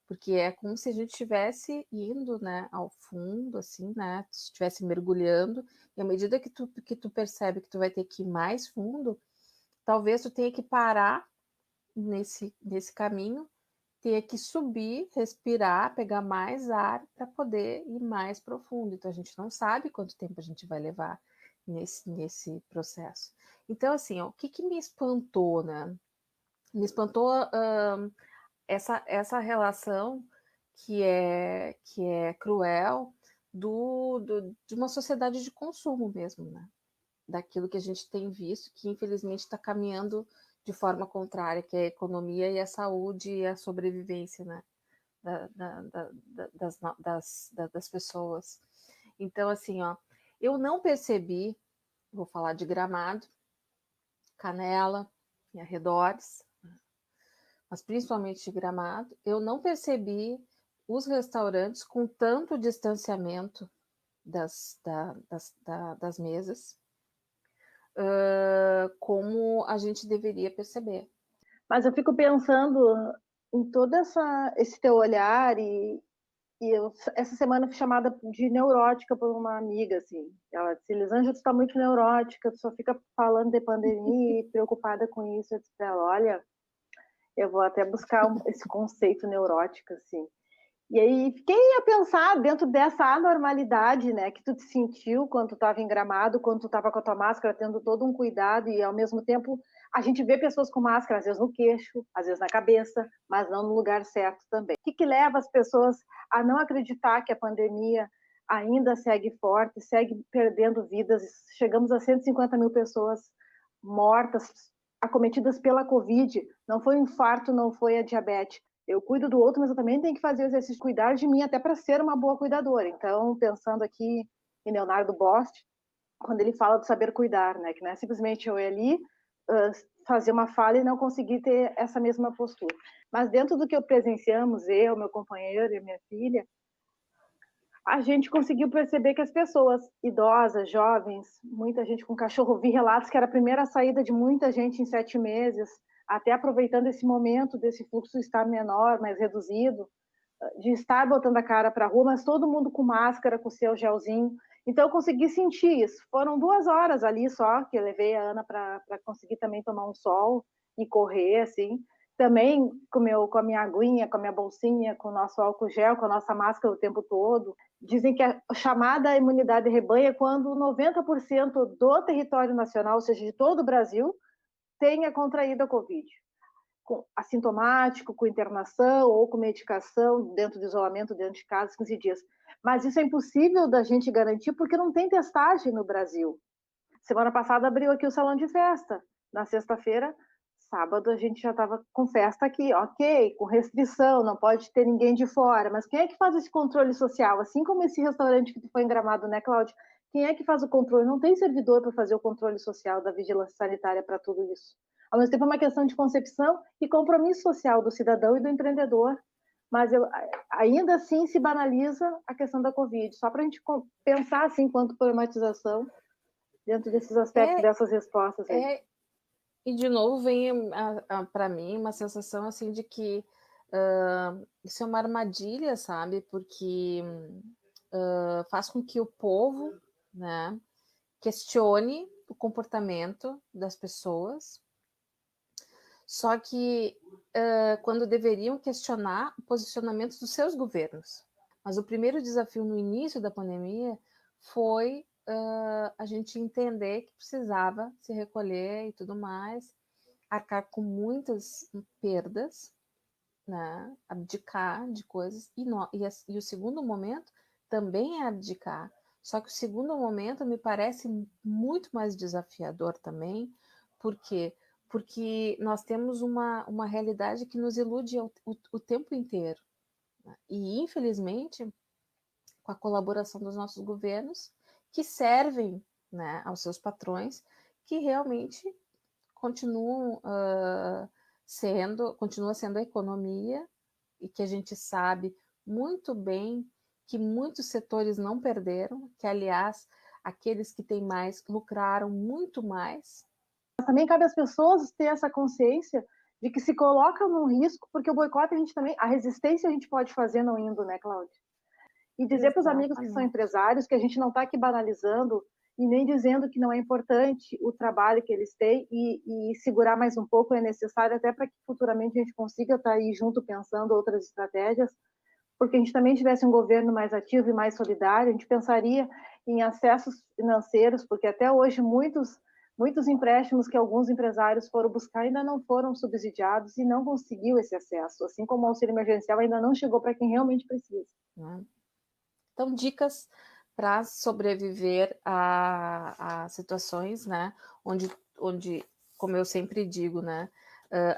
porque é como se a gente estivesse indo, né, ao fundo, assim, né, estivesse mergulhando, e à medida que tu percebe que tu vai ter que ir mais fundo, talvez tu tenha que parar nesse caminho, tenha que subir, respirar, pegar mais ar para poder ir mais profundo. Então a gente não sabe quanto tempo a gente vai levar nesse processo. Então, assim, ó, o que me espantou, né? Me espantou essa relação que é cruel de uma sociedade de consumo mesmo, né? Daquilo que a gente tem visto, que infelizmente está caminhando de forma contrária, que é a economia e a saúde e a sobrevivência, né? Das pessoas. Então, assim, ó, eu não percebi, vou falar de Gramado, Canela e arredores, mas principalmente de Gramado, eu não percebi os restaurantes com tanto distanciamento das mesas, como a gente deveria perceber. Mas eu fico pensando em todo esse teu olhar essa semana fui chamada de neurótica por uma amiga, assim. Ela disse, Elisângela, tu tá muito neurótica, tu só fica falando de pandemia e preocupada com isso. Eu disse pra ela, olha, eu vou até buscar esse conceito neurótico, assim. E aí fiquei a pensar dentro dessa anormalidade, né, que tu te sentiu quando tu estava em Gramado, quando tu estava com a tua máscara, tendo todo um cuidado e ao mesmo tempo a gente vê pessoas com máscara, às vezes no queixo, às vezes na cabeça, mas não no lugar certo também. O que leva as pessoas a não acreditar que a pandemia ainda segue forte, segue perdendo vidas? Chegamos a 150 mil pessoas mortas, acometidas pela Covid. Não foi um infarto, não foi a diabetes. Eu cuido do outro, mas eu também tenho que fazer o exercício de cuidar de mim até para ser uma boa cuidadora. Então, pensando aqui em Leonardo Bosch, quando ele fala do saber cuidar, né? Que não é simplesmente eu ir ali fazer uma fala e não conseguir ter essa mesma postura. Mas dentro do que eu presenciamos, eu, meu companheiro e minha filha, a gente conseguiu perceber que as pessoas idosas, jovens, muita gente com cachorro, vi relatos que era a primeira saída de muita gente em 7 meses, até aproveitando esse momento desse fluxo estar menor, mais reduzido, de estar botando a cara para a rua, mas todo mundo com máscara, com seu gelzinho. Então eu consegui sentir isso. Foram 2 horas ali só que eu levei a Ana para conseguir também tomar um sol e correr, assim. Também com a minha aguinha, com a minha bolsinha, com o nosso álcool gel, com a nossa máscara o tempo todo. Dizem que a chamada imunidade rebanho é quando 90% do território nacional, ou seja, de todo o Brasil, tenha contraído a Covid. Com assintomático, com internação ou com medicação, dentro de isolamento, dentro de casa, 15 dias. Mas isso é impossível da gente garantir porque não tem testagem no Brasil. Semana passada abriu aqui o salão de festa. Na sexta-feira, sábado, a gente já estava com festa aqui, ok, com restrição, não pode ter ninguém de fora. Mas quem é que faz esse controle social? Assim como esse restaurante que foi em Gramado, né, Cláudia? Quem é que faz o controle? Não tem servidor para fazer o controle social da vigilância sanitária para tudo isso. Ao mesmo tempo, é uma questão de concepção e compromisso social do cidadão e do empreendedor. Mas ainda assim se banaliza a questão da Covid. Só para a gente pensar assim, quanto problematização dentro desses aspectos, dessas respostas aí. E de novo vem para mim uma sensação assim de que isso é uma armadilha, sabe? Porque faz com que o povo, né, questione o comportamento das pessoas, só que quando deveriam questionar o posicionamento dos seus governos. Mas o primeiro desafio no início da pandemia foi a gente entender que precisava se recolher e tudo mais, arcar com muitas perdas, né? Abdicar de coisas, e o segundo momento também é abdicar. Só que o segundo momento me parece muito mais desafiador também, porque nós temos uma realidade que nos ilude o tempo inteiro. Né? E, infelizmente, com a colaboração dos nossos governos, que servem, né, aos seus patrões, que realmente continua sendo a economia, e que a gente sabe muito bem que muitos setores não perderam, que, aliás, aqueles que têm mais lucraram muito mais. Mas também cabe às pessoas ter essa consciência de que se coloca num risco, porque o boicote a resistência a gente pode fazer não indo, né, Cláudia? E dizer para os amigos que são Exatamente. empresários que a gente não está aqui banalizando e nem dizendo que não é importante o trabalho que eles têm e segurar mais um pouco é necessário até para que futuramente a gente consiga estar aí junto pensando outras estratégias, porque a gente também tivesse um governo mais ativo e mais solidário, a gente pensaria em acessos financeiros, porque até hoje muitos empréstimos que alguns empresários foram buscar ainda não foram subsidiados e não conseguiu esse acesso, assim como o auxílio emergencial ainda não chegou para quem realmente precisa. Então, dicas para sobreviver a situações, né, onde, como eu sempre digo, né,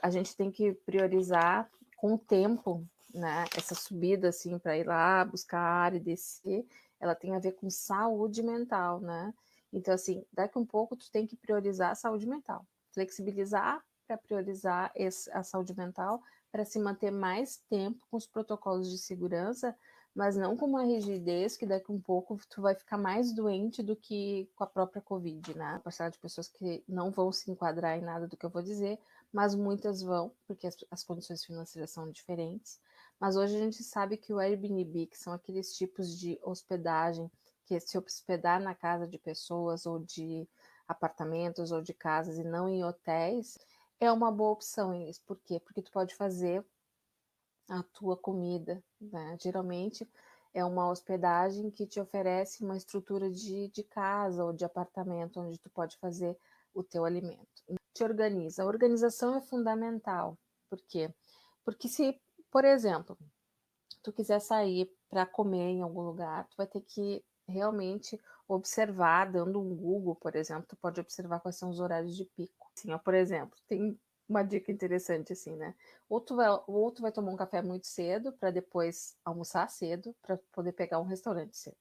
a gente tem que priorizar com o tempo, né, essa subida, assim, para ir lá buscar ar e descer, ela tem a ver com saúde mental, né? Então, assim, daqui um pouco tu tem que priorizar a saúde mental, flexibilizar para priorizar a saúde mental, para se manter mais tempo com os protocolos de segurança, mas não com uma rigidez que daqui um pouco tu vai ficar mais doente do que com a própria Covid, né? A parcela de pessoas que não vão se enquadrar em nada do que eu vou dizer, mas muitas vão, porque as condições financeiras são diferentes. Mas hoje a gente sabe que o Airbnb, que são aqueles tipos de hospedagem, que é se hospedar na casa de pessoas ou de apartamentos ou de casas e não em hotéis, é uma boa opção. Por quê? Porque tu pode fazer a tua comida, né? Geralmente é uma hospedagem que te oferece uma estrutura de casa ou de apartamento onde tu pode fazer o teu alimento. Te organiza. A organização é fundamental. Por quê? Porque se, por exemplo, tu quiser sair para comer em algum lugar, tu vai ter que realmente observar, dando um Google, por exemplo, tu pode observar quais são os horários de pico. Assim, ó, por exemplo, tem uma dica interessante assim, né? Ou tu vai tomar um café muito cedo para depois almoçar cedo para poder pegar um restaurante cedo,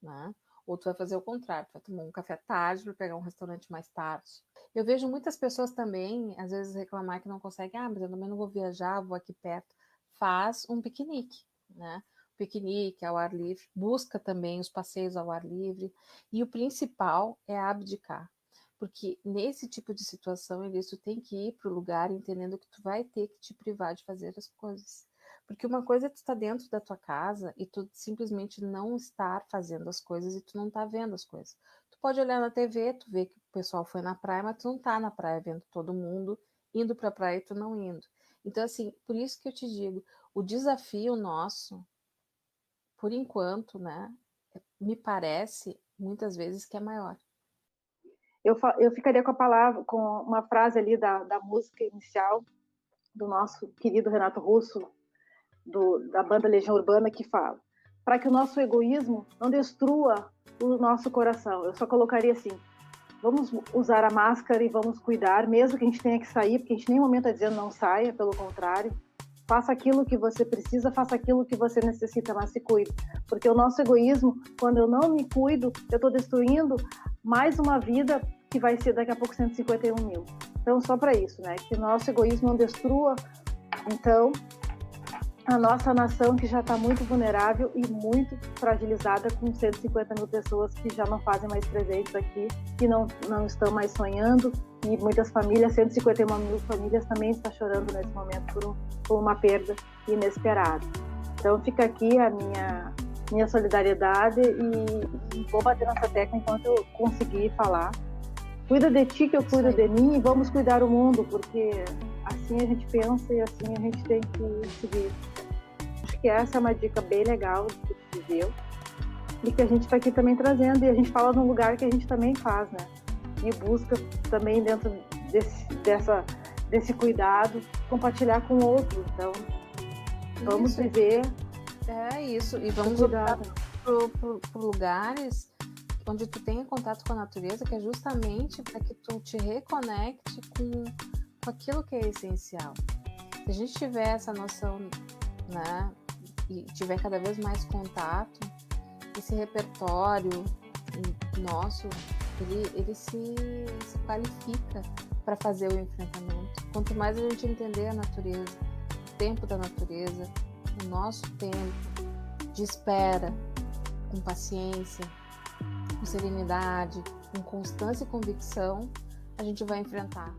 né? Ou tu vai fazer o contrário, tu vai tomar um café tarde para pegar um restaurante mais tarde. Eu vejo muitas pessoas também, às vezes, reclamar que não conseguem, mas eu também não vou viajar, vou aqui perto. Faz um piquenique, né? Piquenique ao ar livre, busca também os passeios ao ar livre. E o principal é abdicar. Porque nesse tipo de situação, tu tem que ir para o lugar entendendo que tu vai ter que te privar de fazer as coisas. Porque uma coisa é tu estar dentro da tua casa e tu simplesmente não estar fazendo as coisas e tu não tá vendo as coisas. Tu pode olhar na TV, tu vê que o pessoal foi na praia, mas tu não tá na praia vendo todo mundo indo para a praia e tu não indo. Então, assim, por isso que eu te digo, o desafio nosso, por enquanto, né, me parece muitas vezes que é maior. Eu ficaria com a palavra, com uma frase ali da música inicial do nosso querido Renato Russo, da banda Legião Urbana, que fala: para que o nosso egoísmo não destrua o nosso coração. Eu só colocaria assim: vamos usar a máscara e vamos cuidar, mesmo que a gente tenha que sair, porque a gente nem momento está dizendo não saia, pelo contrário. Faça aquilo que você precisa, faça aquilo que você necessita, mas se cuide. Porque o nosso egoísmo, quando eu não me cuido, eu estou destruindo mais uma vida que vai ser daqui a pouco 151 mil. Então, só para isso, né? Que o nosso egoísmo não destrua, então, a nossa nação, que já está muito vulnerável e muito fragilizada, com 150 mil pessoas que já não fazem mais presentes aqui, que não estão mais sonhando, e muitas famílias, 151 mil famílias, também estão chorando nesse momento por uma perda inesperada. Então fica aqui a minha solidariedade e vou bater nessa tecla enquanto eu conseguir falar. Cuida de ti que eu cuido de mim e vamos cuidar o mundo, porque assim a gente pensa e assim a gente tem que seguir. Acho que essa é uma dica bem legal que tu deu e que a gente está aqui também trazendo, e a gente fala num lugar que a gente também faz, né? E busca também dentro desse cuidado compartilhar com outros. Então vamos viver. É isso, e vamos olhar para lugares onde tu tenha contato com a natureza, que é justamente para que tu te reconecte com aquilo que é essencial. Se a gente tiver essa noção, né, e tiver cada vez mais contato, esse repertório nosso, ele se qualifica para fazer o enfrentamento. Quanto mais a gente entender a natureza, o tempo da natureza, o nosso tempo de espera, com paciência, com serenidade, com constância e convicção, a gente vai enfrentar.